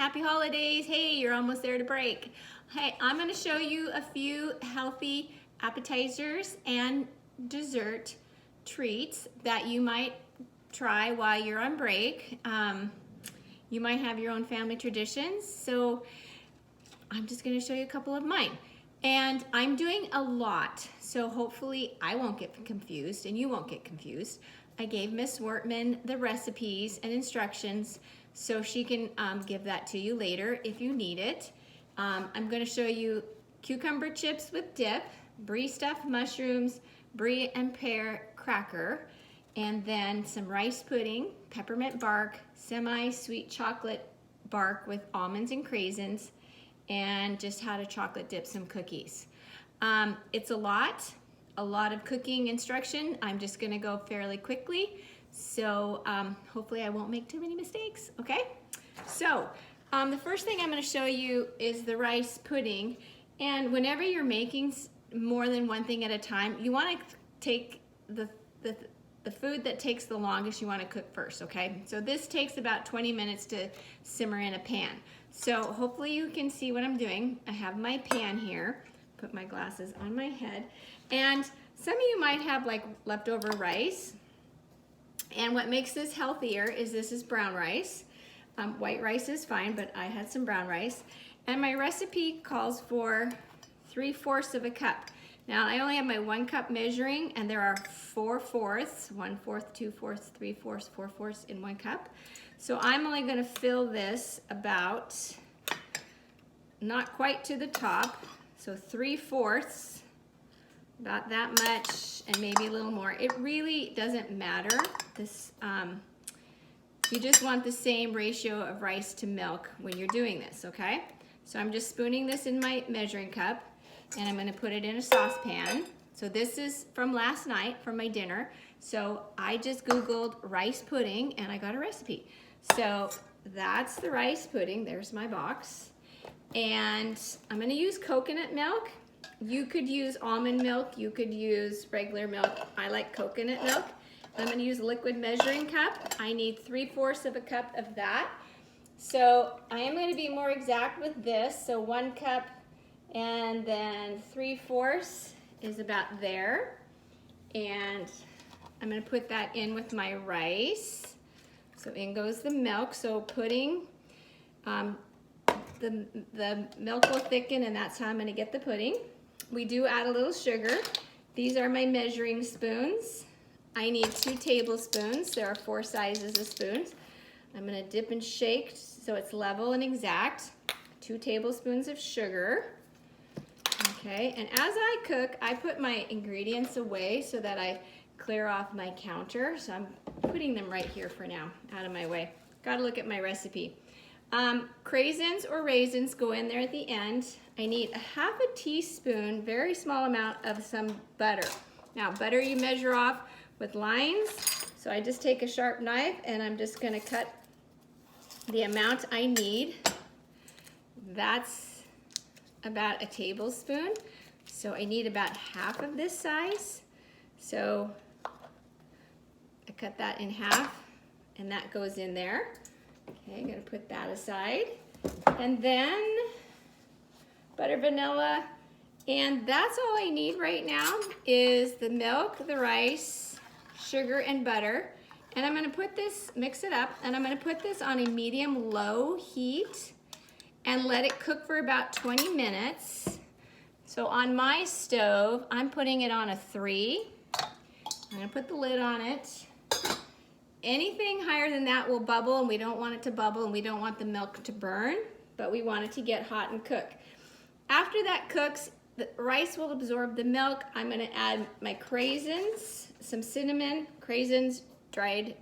happy holidays. Hey, you're almost there to break. Hey, I'm going to show you a few healthy appetizers and dessert treats that you might try while you're on break. You might have your own family traditions, so I'm just going to show you a couple of mine. And I'm doing a lot, so hopefully I won't get confused and you won't get confused. I gave Miss Wortman the recipes and instructions so she can give that to you later if you need it. I'm going to show you cucumber chips with dip, brie stuffed mushrooms, brie and pear cracker, and then some rice pudding, peppermint bark, semi-sweet chocolate bark with almonds and craisins, and just how to chocolate dip some cookies. It's a lot of cooking instruction. I'm just gonna go fairly quickly, so hopefully I won't make too many mistakes, okay? So the first thing I'm gonna show you is the rice pudding, and whenever you're making more than one thing at a time, you wanna take the food that takes the longest, you want to cook first, okay? So this takes about 20 minutes to simmer in a pan. So hopefully you can see what I'm doing. I have my pan here, put my glasses on my head, and some of you might have like leftover rice, and what makes this healthier is this is brown rice. White rice is fine, but I had some brown rice, and my recipe calls for 3/4 of a cup. Now I only have my 1 cup measuring, and there are 4 fourths, 1/4, 2/4, 3/4, 4/4 in 1 cup. So I'm only gonna fill this about, not quite to the top, so 3/4, about that much, and maybe a little more. It really doesn't matter. This, you just want the same ratio of rice to milk when you're doing this, okay? So I'm just spooning this in my measuring cup, and I'm gonna put it in a saucepan. So this is from last night, from my dinner. So I just Googled rice pudding and I got a recipe. So that's the rice pudding, there's my box. And I'm gonna use coconut milk. You could use almond milk, you could use regular milk. I like coconut milk. I'm gonna use a liquid measuring cup. I need 3/4 of a cup of that. So I am gonna be more exact with this. So 1 cup, and then 3/4 is about there, and I'm going to put that in with my rice. So in goes the milk. So pudding, the milk will thicken, and that's how I'm going to get the pudding. We do add a little sugar. These are my measuring spoons. I need 2 tablespoons. There are 4 sizes of spoons. I'm going to dip and shake so it's level and exact. 2 tablespoons of sugar. Okay, and as I cook, I put my ingredients away so that I clear off my counter. So I'm putting them right here for now, out of my way. Gotta look at my recipe. Craisins or raisins go in there at the end. I need 1/2 teaspoon, very small amount of some butter. Now, butter you measure off with lines. So I just take a sharp knife and I'm just gonna cut the amount I need. That's about a tablespoon, so I need about 1/2 of this size. So I cut that in half, and that goes in there. Okay, I'm gonna put that aside, and then butter, vanilla, and that's all I need right now is the milk, the rice, sugar, and butter. And I'm gonna put this, mix it up, and I'm gonna put this on a medium-low heat and let it cook for about 20 minutes. So on my stove, I'm putting it on a 3. I'm gonna put the lid on it. Anything higher than that will bubble, and we don't want it to bubble, and we don't want the milk to burn, but we want it to get hot and cook. After that cooks, the rice will absorb the milk. I'm gonna add my craisins, some cinnamon, craisins, dried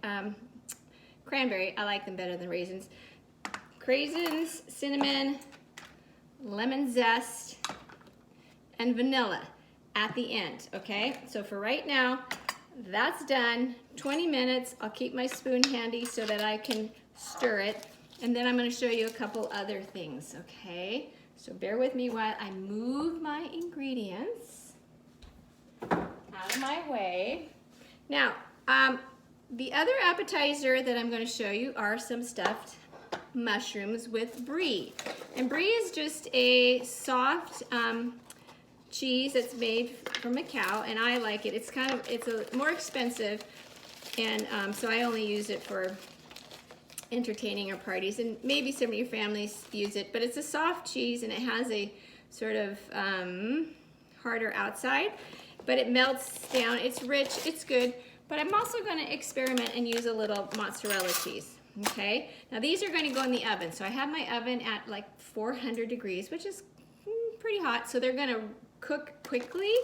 cranberry. I like them better than raisins. Craisins, cinnamon, lemon zest, and vanilla at the end, okay? So for right now, that's done. 20 minutes. I'll keep my spoon handy so that I can stir it, and then I'm gonna show you a couple other things, okay? So bear with me while I move my ingredients out of my way. Now, the other appetizer that I'm gonna show you are some stuffed mushrooms with brie. And brie is just a soft cheese that's made from a cow, and I like it. It's a more expensive, and so I only use it for entertaining or parties, and maybe some of your families use it, but it's a soft cheese and it has a sort of harder outside, but it melts down. It's rich, it's good, but I'm also going to experiment and use a little mozzarella cheese. Okay, now these are going to go in the oven. So I have my oven at like 400 degrees, which is pretty hot, so they're going to cook quickly.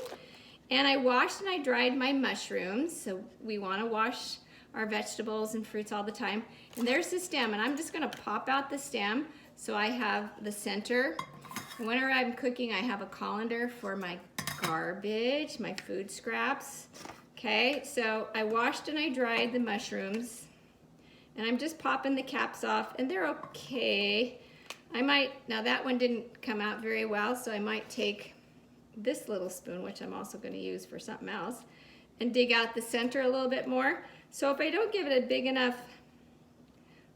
And I washed and I dried my mushrooms, so we want to wash our vegetables and fruits all the time. And there's the stem, and I'm just going to pop out the stem so I have the center. And whenever I'm cooking, I have a colander for my garbage, my food scraps. Okay, so I washed and I dried the mushrooms, and I'm just popping the caps off, and they're okay. Now that one didn't come out very well, so I might take this little spoon, which I'm also going to use for something else, and dig out the center a little bit more. So if I don't give it a big enough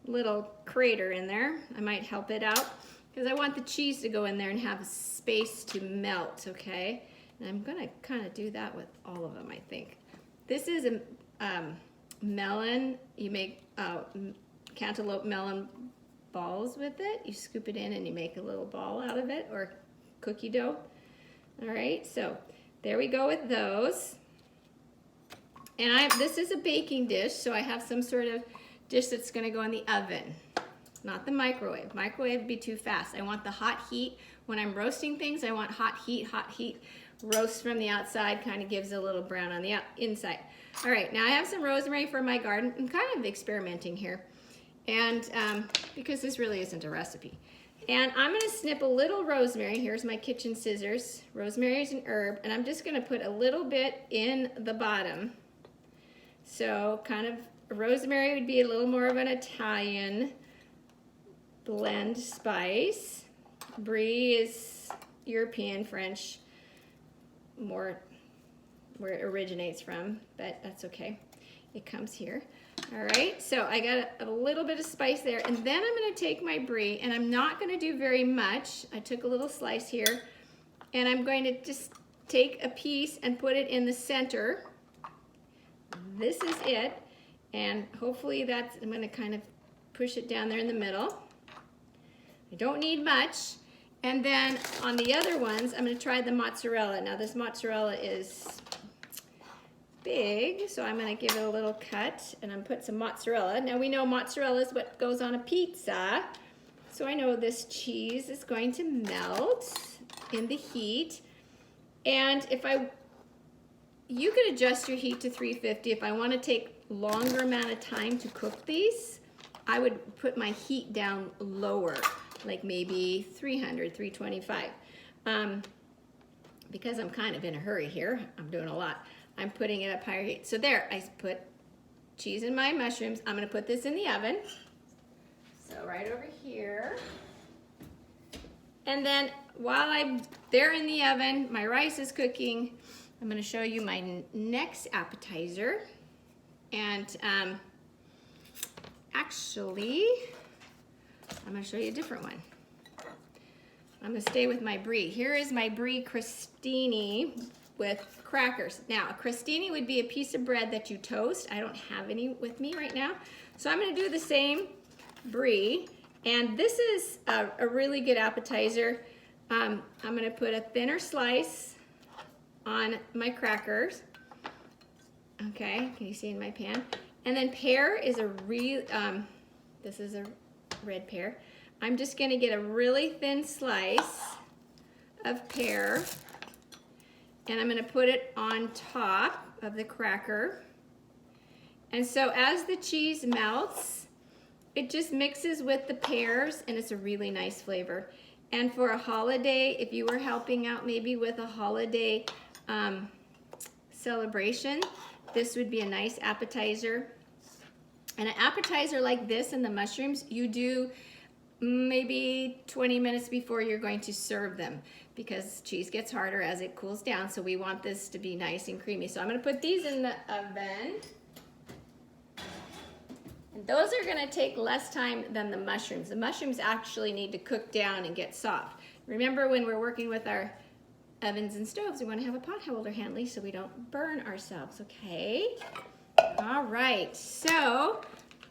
little crater in there, I might help it out, because I want the cheese to go in there and have space to melt, okay? And I'm going to kind of do that with all of them, I think. This is a melon. You make cantaloupe melon balls with it. You scoop it in and you make a little ball out of it, or cookie dough. All right, so there we go with those. And this is a baking dish, so I have some sort of dish that's going to go in the oven, not the microwave. Microwave would be too fast. I want the hot heat. When I'm roasting things, I want hot heat, hot heat. Roast from the outside, kind of gives a little brown on the inside. All right, now I have some rosemary for my garden. I'm kind of experimenting here, and because this really isn't a recipe. And I'm going to snip a little rosemary. Here's my kitchen scissors. Rosemary is an herb, and I'm just going to put a little bit in the bottom. So kind of rosemary would be a little more of an Italian blend spice. Brie is European, French, more where it originates from, but that's okay. It comes here. All right, so I got a little bit of spice there, and then I'm going to take my brie, and I'm not going to do very much. I took a little slice here, and I'm going to just take a piece and put it in the center. This is it, and hopefully I'm going to kind of push it down there in the middle. I don't need much. And then on the other ones, I'm going to try the mozzarella. Now this mozzarella is big, so I'm going to give it a little cut, and I'm put some mozzarella. Now we know mozzarella is what goes on a pizza, so I know this cheese is going to melt in the heat. And you could adjust your heat to 350. If I want to take longer amount of time to cook these, I would put my heat down lower, like maybe 300, 325. Because I'm kind of in a hurry here, I'm doing a lot. I'm putting it up higher heat. So there, I put cheese in my mushrooms. I'm going to put this in the oven. So right over here. And then while they're in the oven, my rice is cooking, I'm going to show you my next appetizer. And actually, I'm going to show you a different one. I'm going to stay with my brie. Here is my brie crostini with crackers. Now, a crostini would be a piece of bread that you toast. I don't have any with me right now. So I'm going to do the same brie. And this is a really good appetizer. I'm going to put a thinner slice on my crackers. Okay, can you see in my pan? And then pear is this is a red pear. I'm just going to get a really thin slice of pear, and I'm going to put it on top of the cracker. And so as the cheese melts, it just mixes with the pears, and it's a really nice flavor. And for a holiday, if you were helping out maybe with a holiday celebration, this would be a nice appetizer. And an appetizer like this and the mushrooms, you do maybe 20 minutes before you're going to serve them, because cheese gets harder as it cools down, so we want this to be nice and creamy. So I'm going to put these in the oven. And Those are gonna take less time than the mushrooms. The mushrooms actually need to cook down and get soft. Remember when we're working with our ovens and stoves, we wanna have a pot holder handy so we don't burn ourselves, okay? All right, so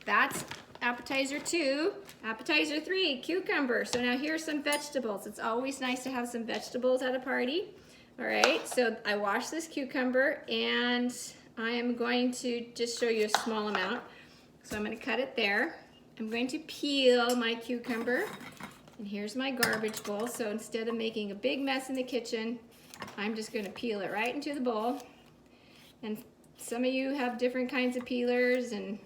that's appetizer 2. Appetizer 3, cucumber. So now here's some vegetables. It's always nice to have some vegetables at a party. All right, so I washed this cucumber and I am going to just show you a small amount. So I'm gonna cut it there. I'm going to peel my cucumber, and here's my garbage bowl. So instead of making a big mess in the kitchen, I'm just gonna peel it right into the bowl. And some of you have different kinds of peelers, and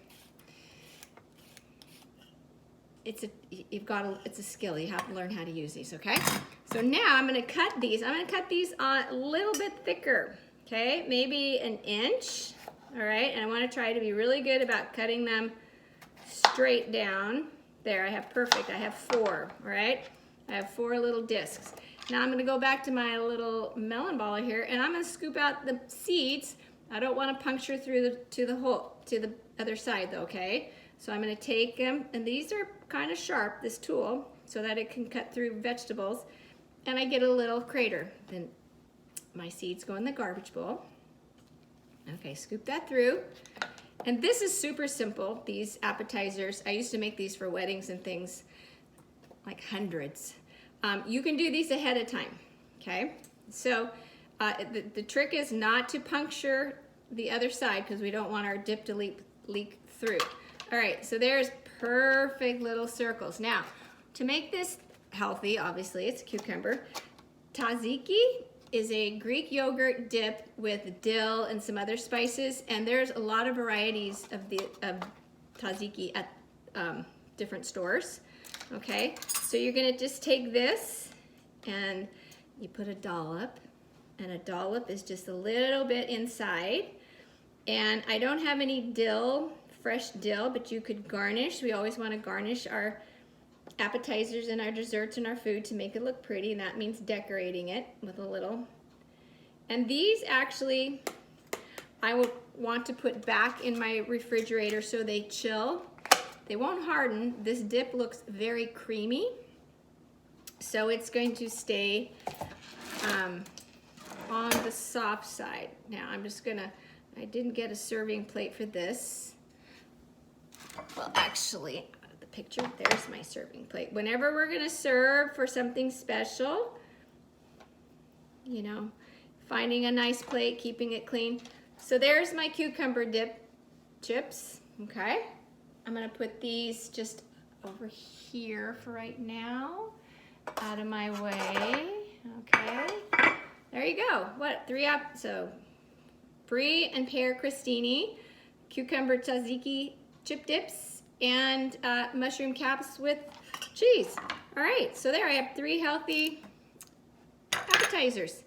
it's a skill. You have to learn how to use these, okay? So now I'm gonna cut these. I'm gonna cut these a little bit thicker, okay? Maybe an inch. All right, and I want to try to be really good about cutting them straight down. There, I have perfect. I have 4, all right? I have 4 little discs. Now I'm going to go back to my little melon baller here, and I'm going to scoop out the seeds. I don't want to puncture through to the other side, though, okay? So I'm going to take them, and these are kind of sharp, this tool, so that it can cut through vegetables, and I get a little crater. Then my seeds go in the garbage bowl. Okay, scoop that through. And this is super simple, these appetizers. I used to make these for weddings and things, like hundreds. You can do these ahead of time, okay? So the trick is not to puncture the other side because we don't want our dip to leak through. All right, so there's perfect little circles. Now, to make this healthy, obviously it's a cucumber, tzatziki is a Greek yogurt dip with dill and some other spices, and there's a lot of varieties of tzatziki at different stores. Okay, so you're gonna just take this and you put a dollop, and a dollop is just a little bit inside. And I don't have any dill, fresh dill, but you could garnish. We always want to garnish our appetizers and our desserts and our food to make it look pretty, and that means decorating it with a little. And these actually I would want to put back in my refrigerator so they chill. They won't harden. This dip looks very creamy, so it's going to stay on the soft side. Now I'm just gonna, I didn't get a serving plate for this. Well, actually, the picture, there's my serving plate. Whenever we're gonna serve for something special, you know, finding a nice plate, keeping it clean. So there's my cucumber dip chips, okay? I'm gonna put these just over here for right now, out of my way, okay? There you go. What, so brie and pear crostini, cucumber tzatziki chip dips, and mushroom caps with cheese. All right, so there I have 3 healthy appetizers.